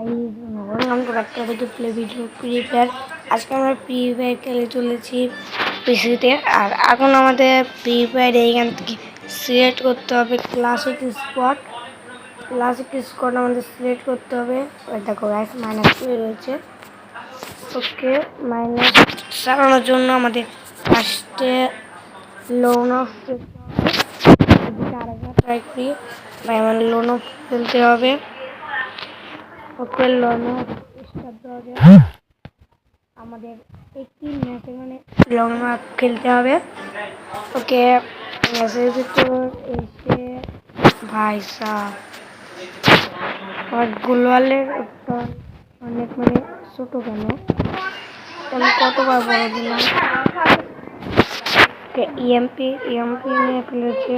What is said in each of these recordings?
Welcome to back to play video free fire. আজকে আমরা free fire খেলে চলেছি পিসিতে। আর এখন আমাদের ফ্রি ফায়ার এইখান থেকে সিলেক্ট করতে হবে ক্লাসিক স্কোয়াড। ক্লাসিক স্কোয়াড আমাদের সিলেক্ট করতে হবে। ওই দেখো গাইস -2 রয়েছে। ওকে, মাইনাস চালানোর জন্য আমাদের ফার্স্টে লোন অফ ট্রাই করি। ভাই আমার লোন অফ খেলতে হবে। ওকে, লোন অফ স্টার্ট দেওয়া যায়। আমাদের 18 ম্যাচে মানে লং মার্ক খেলতে হবে। ওকে, ম্যাচের ভিতর এসে ভাই সাহ আমার গোলওয়ালের অনেক মানে ছোটো কেন আমি কতবার বলে দিলাম। ইএমপি নিয়ে ফেলেছে।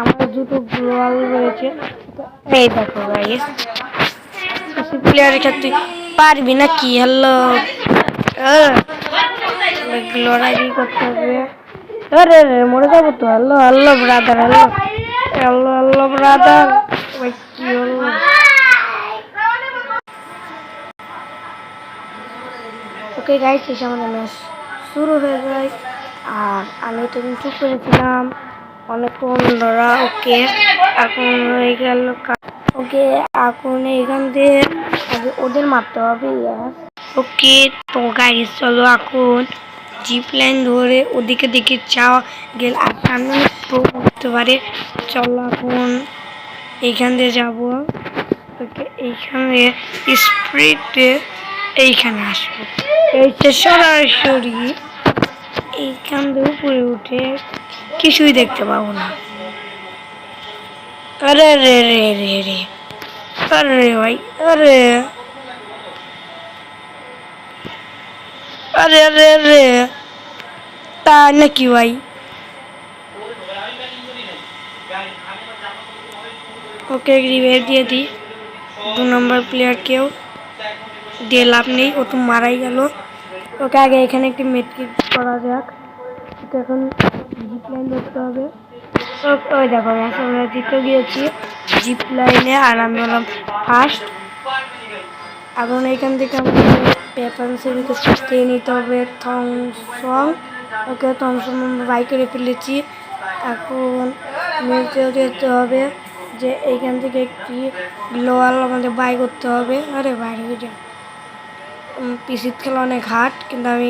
আমার দুটো গ্লোয়াল রয়েছে। এই দেখো গাইস, প্লেয়ারের ক্ষেত্রে পারবি না কি? হ্যালো, লড়াই করতে হবে। আরে মরে যাবো তো। Hello hello brother, hello hello hello brother. কি হলো? ওকে গাইস, এসে আমাদের ম্যাচ শুরু হয়ে যায়। আর আমি তো চুপ করেছিলাম অনেকক্ষণ ধরা। ওকে, এখন হয়ে গেল। ওকে, এখন এখান দিয়ে ওদের মারতে হবে। ওকে তো গাইস, চলো এখন জিপ লাইন ধরে ওদিকে দিকে যাওয়া গেল। আর সামনে প্রো করতে পারে। চলো এখন এইখান দিয়ে যাবো। ওকে, এইখানে স্প্রিটে এইখানে আসবো। এইটা সরাসরি এইখান দিয়ে উপরে উঠে কিছুই দেখতে পাবো না। আরে রে রে রে রে, আরে ভাই, আরে আরে আরে আরে তা নাকি ভাই? ওকে, রিভাইভ দিয়ে দিই। 2 নম্বর প্লেয়ারকেও দিয়ে লাভ নেই, ও তো মারাই গেল। ওকে, আগে এখানে একটি মেট্রিক করা যাক। এখন জিপ লাইন ধরতে হবে। ওই দেখো আমরা জিতে গিয়েছি জিপ লাইনে। আর আমি হলাম ফার্স্ট। এখন এইখান থেকে আমাদের পেপারসিকে খেয়ে নিতে হবে থমসং। ওকে, থমসং বাই করে ফেলেছি। এখন নিচেও যেতে হবে যে এইখান থেকে একটি গ্লোয়াল আমাদের বাই করতে হবে। আরে বাইরে যা, পিসির খেলা অনেক হার্ড, কিন্তু আমি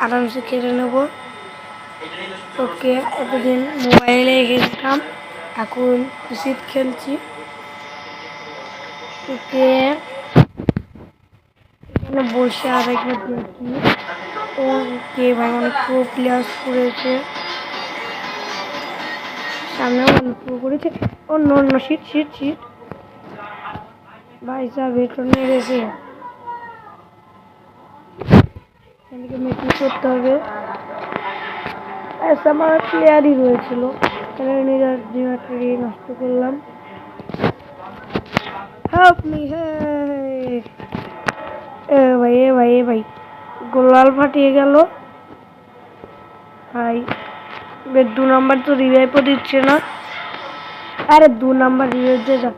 আরামসে খেলে নেব। ওকে, এতদিন মোবাইলে খেলতাম, এখন পিসিতে খেলছি। ওকে, এখানে বসে আর একবার দেখি। ওকে ভাই, অনেক প্রো প্লেয়ার করেছে, সামনেও অনেক প্রো করেছে। অন্য অন্য শীত শীত শীত ভাই সাহেব ভেতর নিয়ে গেছে। এদিকে মেকিং করতে হবে। আমার প্লেয়ারই রয়েছিল, নিজের জিমাটারি নষ্ট করলাম। হেল্প মি, হে ভাই, এ ভাই, এ ভাই, গোলাল ফাটিয়ে গেল ভাই। 2 নম্বর তো রিভাইভও দিচ্ছে না। আরে 2 নম্বর রিভাইভ দিয়ে যা।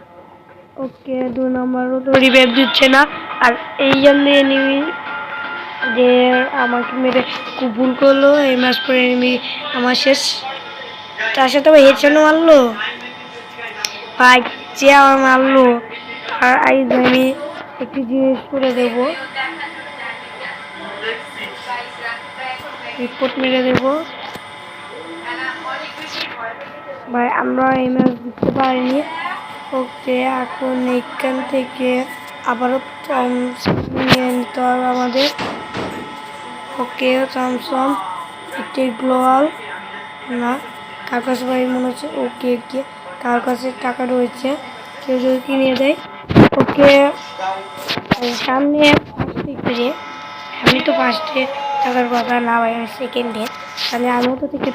ওকে, 2 নম্বরও তো রিভাইভ দিচ্ছে না। আর এই জন্য এনিমি যে আমাকে মেরে খুব ভুল করলো। এই ম্যাচ পরে এনিমি আমার শেষ। তার সাথে আবার হেডশটও মারলো ভাই, যে আমার মারলো। আর আমি একটি জিনিস করে দেব, রিপোর্ট মেরে দেব ভাই। আমরা এই ম্যাচ জিততে পারিনি। ওকে, এখন এইখান থেকে আবারও নিয়ে নিতে হবে আমাদের। ওকে, থমসং একটি গ্লোয়াল না, কার কাছে ভাই মনে হচ্ছে। ওকে, কে কার কাছে টাকা রয়েছে, কেউ যদি কিনে দেয়। ওকে, সামনে ফার্স্টে, আমি তো ফার্স্টে টাকার কথা না ভাই, আমি সেকেন্ডে। তাহলে আমিও তো থেকে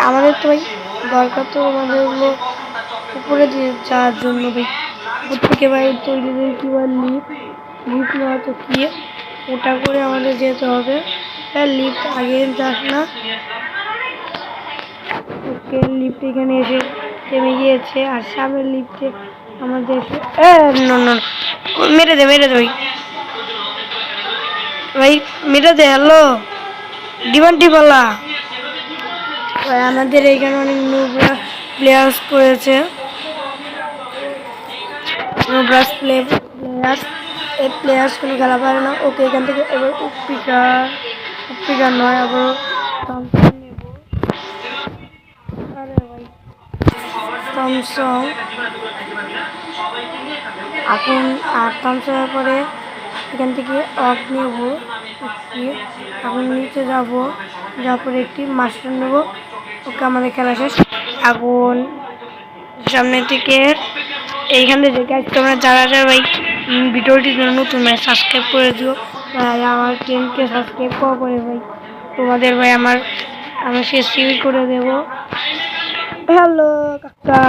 আমাদের তো ভাই দরকার তো আমাদের হলো উপরে যাওয়ার জন্য ভাই। উপর থেকে ভাই তৈরি কি বা লিফট নেওয়া তো কি, ওটা করে আমাদের যেতে হবে। লিফট আগে যাস না। ওকে, লিফট এখানে এসে থেমে গিয়েছে। আর সামনের লিফটে আমাদের মেরে দে ভাই ভাই মেরে দে। হ্যালো ডিমান্ডি বলা ভাই, আমাদের এইখানে অনেক নোবরা প্লেয়ার্স পড়েছে। নোবরাস প্লেয়ার্স, এই প্লেয়ার্স কোনো খেলা পারে না। ওকে এখান থেকে এবার উপ্পিকার নয়, আবার আরে ভাই থমসং এখন। আর থমসংয়ের পরে এখান থেকে অফ নেব, এখন নিচে যাবো, যাওয়ার পরে একটি মাস্টার নেব। ওকে আমাদের খেলা শেষ। এখন সামনের দিকে এইখানে দেখে তোমরা যারা ভাই ভিডিওটির জন্য তোমরা সাবস্ক্রাইব করে দিও ভাই, আমার 10K সাবস্ক্রাইব করা পরে ভাই তোমাদের ভাই আমি সে সিল করে দেব। হ্যালো কাকা।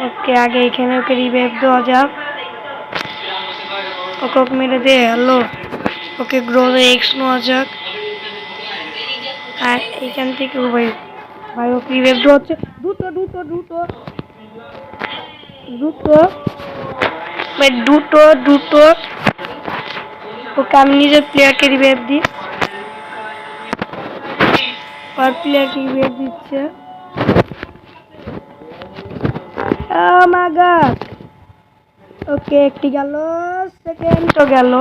ওকে আগে এখানে ওকে রিভাইভ দেওয়া যাক, ওকে মেরে দে। হ্যালো ওকে গ্রোথ এক্স নেওয়া যাক। আর এইখান থেকে ভাই ওকে রিভাইভ দেওয়া হচ্ছে। দুটো ওকে আমি নিজের প্লেয়ারকে রিভাইভ দিই, আর প্লেয়ারকে রিভাইভ দিচ্ছে। ওকে একটি গেল, সেকেন্ড তো গেল।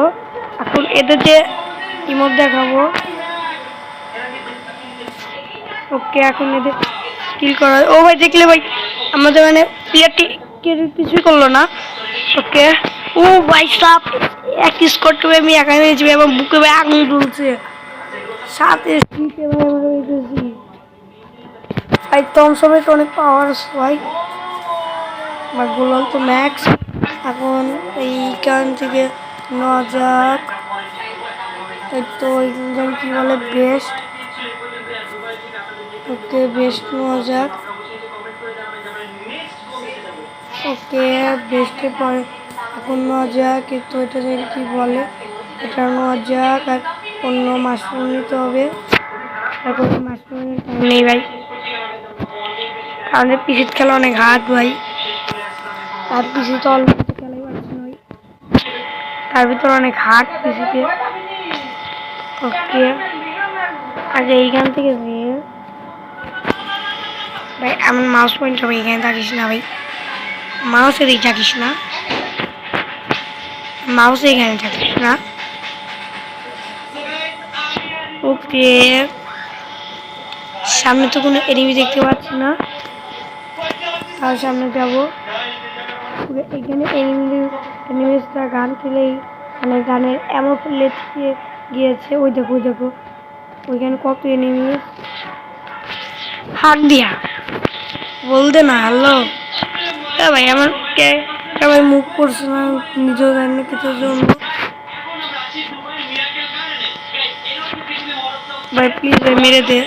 এখন এদের যে ইমোট দেখাবো। ওকে এখন এদের কিল করা। ও ভাই দেখলে ভাই আমাদের মানে প্লেয়ারটি কিছুই করলো না। ওকে ও ভাই সাপ এক স্কোর করে আমি একা হয়েছি এবং বুকে ভাই আগুন তুলছে সাথে ভাই। তম সময় তো অনেক পাওয়ার ভাই, আমার গোলাল তো ম্যাক্স। এখন এইখান থেকে নেওয়া যাক, এই তো এইখান কি বলে বেস্ট। ওকে বেস্ট নেওয়া যাক। ওকে বেস্টের পরে এখন নেওয়া যাক, কিন্তু এটা কি বলে এটা নেওয়া যাক। আর অন্য মাশরুম নিতে হবে। এখন মাশরুম নেই ভাই, আমাদের পিসির খেলা অনেক হাত ভাই। তার পিসি তো অল্প খেলাই পারছে না, তার ভিতরে অনেক হাত পিসিতে। ওকে আগে এইখান থেকে ভাই আমার মাউস পয়েন্ট হবে, এখানে থাকিস না ভাই, মাউসের দিকে থাকিস না, মাউসে এখানে থাকিস না। ওকে সামনে তো কোনো এনিমি দেখতে পাচ্ছি না, আর সামনে যাবো। এখানে এনিমিসটা গান খেলেই মানে গানের এমন লেগে গিয়েছে। ওই দেখো ওইখানে কত এনিমিস। হাত দিয়া বলতে না। হ্যালো ভাই আমার ভাই মুখ করছে না, নিজেও জানি না কিছুর জন্য। ভাই প্লিজ ভাই মেরে দে।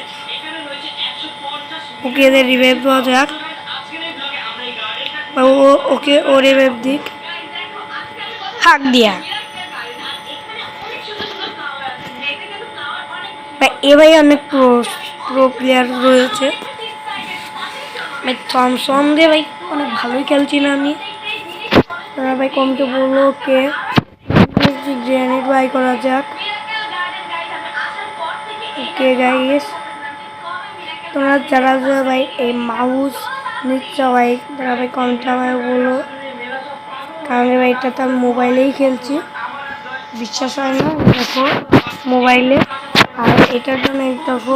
ওকে এদের রিভাইভ দেওয়া যাক, ওকে ও রিভাইভ দিক। হাক দিয়া এ ভাই অনেক প্রো প্লেয়ার রয়েছে ভাই। থমসন দিয়ে ভাই অনেক ভালোই খেলছি না আমি, ভাই কমতে বললো। ওকে গ্রেনেড বাই করা যাক। ওকে গাইস তোমরা যারা ভাই এই মাউস নিচ্ছ ভাই তারা ভাই কমতে আমায় বলো, কারণ ভাই এটা তো আমি মোবাইলেই খেলছি, বিশ্বাস হয় না দেখো মোবাইলে। আর এটার জন্য দেখো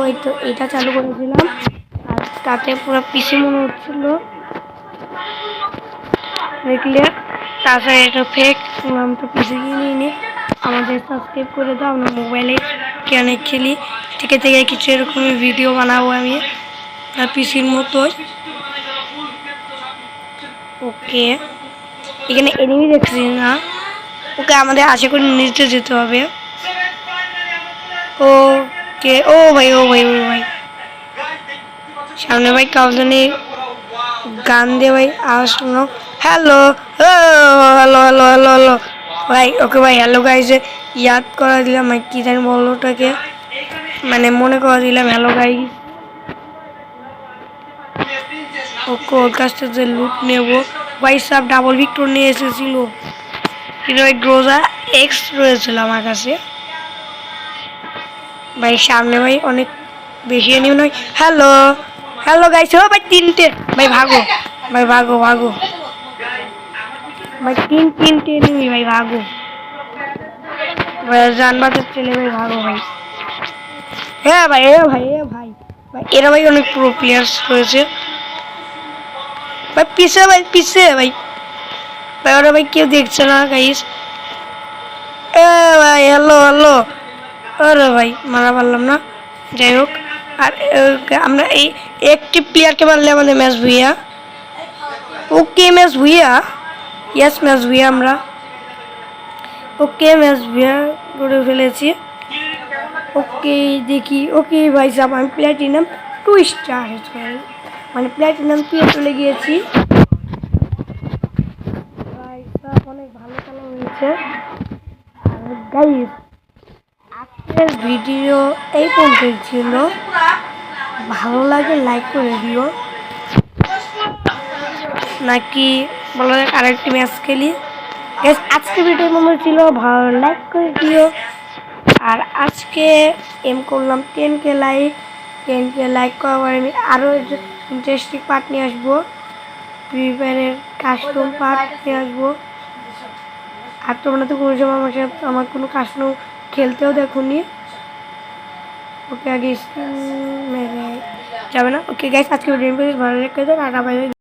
এটা চালু করেছিলাম, আর তাতে পুরো পিসি মনে হচ্ছিল দেখলে। তাছাড়া এটা ফেক, আমি তো পিসি কিনে নি। আমাদের সাবস্ক্রাইব করে দাও, আমরা মোবাইলে অনেক খেলি, থেকে কিছু এরকমই ভিডিও বানাবো আমি পিসির মতোই। ওকে এখানে এনিমি দেখছি না। ওকে আমাদের আশা করি নিচে যেতে হবে। ওকে ও ভাই সামনে ভাই কাউজনে গান দিয়ে ভাই আওয়াজ শোনো। হ্যালো ভাই। ওকে ভাই হ্যালো গাইজে ইয়াদ করা দিলাম, ভাই কি জানি বললো ওটাকে, মানে মনে করা দিলাম হ্যালো গাইজ। ওকে ওর কাছ থেকে লুট নেবো। ভাই সাহেব ডাবল ভিক্টর নিয়ে এসেছিল, কিন্তু ভাই গ্রোজা এক্স রয়েছিল আমার কাছে। ভাই সামনে ভাই অনেক বেশি এনিমি নয়। হ্যালো হ্যালো গাইস, ও ভাই তিনটে। ভাই ভাগো ভাই, ভাগো ভাগো ভাই, তিনটে এনিমি ভাই, ভাগো ভাই, জান বাঁচাচ্ছে ভাই, ভাগো ভাই। হ্যাঁ ভাই, এ ভাই, এ ভাই, ভাই এরা ভাই অনেক প্রো প্লেয়ার্স রয়েছে ভাই। পিছে ভাই, পিছে ভাই, ভাই ওরা ভাই কেউ দেখছে না গাইস। এ ভাই হ্যালো হ্যালো, আরে ভাই মারা পারলাম না। যাই হোক, আর আমরা এই একটি প্লেয়ারকে মারলে আমাদের ম্যাচ ভুইয়া। ওকে ম্যাচ ভুইয়া, ইয়েস ম্যাচ ভুইয়া আমরা। ওকে ম্যাচ ভুইয়া করে ফেলেছি। ওকে দেখি, ওকে ভাই সাহেব আমি প্ল্যাটিনাম 2 স্টার, মানে প্ল্যাটিনাম 2 চলে গিয়েছি। ভাই সাহেব অনেক ভালো খেলা হয়েছে। গাইস আজকের ভিডিও এই পর্যন্তই ছিল। ভালো লাগে লাইক করে দিও, নাকি বলা যাক আরেকটি ম্যাচ খেলি। আজকে ভিডিও মনে ছিল, ভালো লাইক করে দিও। আর আজকে এম করলাম 10K লাইক। 10K লাইক করার পরে আমি আরও ইন্টারেস্টিং পার্ট নিয়ে আসবো, ফ্রি ফায়ারের কাস্টম পার্ট নিয়ে আসবো। আর তোমরা তো কোনো সময় আমার সাথে আমার কোনো কাস্টম খেলতেও দেখোনি। ওকে আগে মেরে যাবে না। ওকে গাইস, আজকে ভিডিও ভালো লেগে দেন আর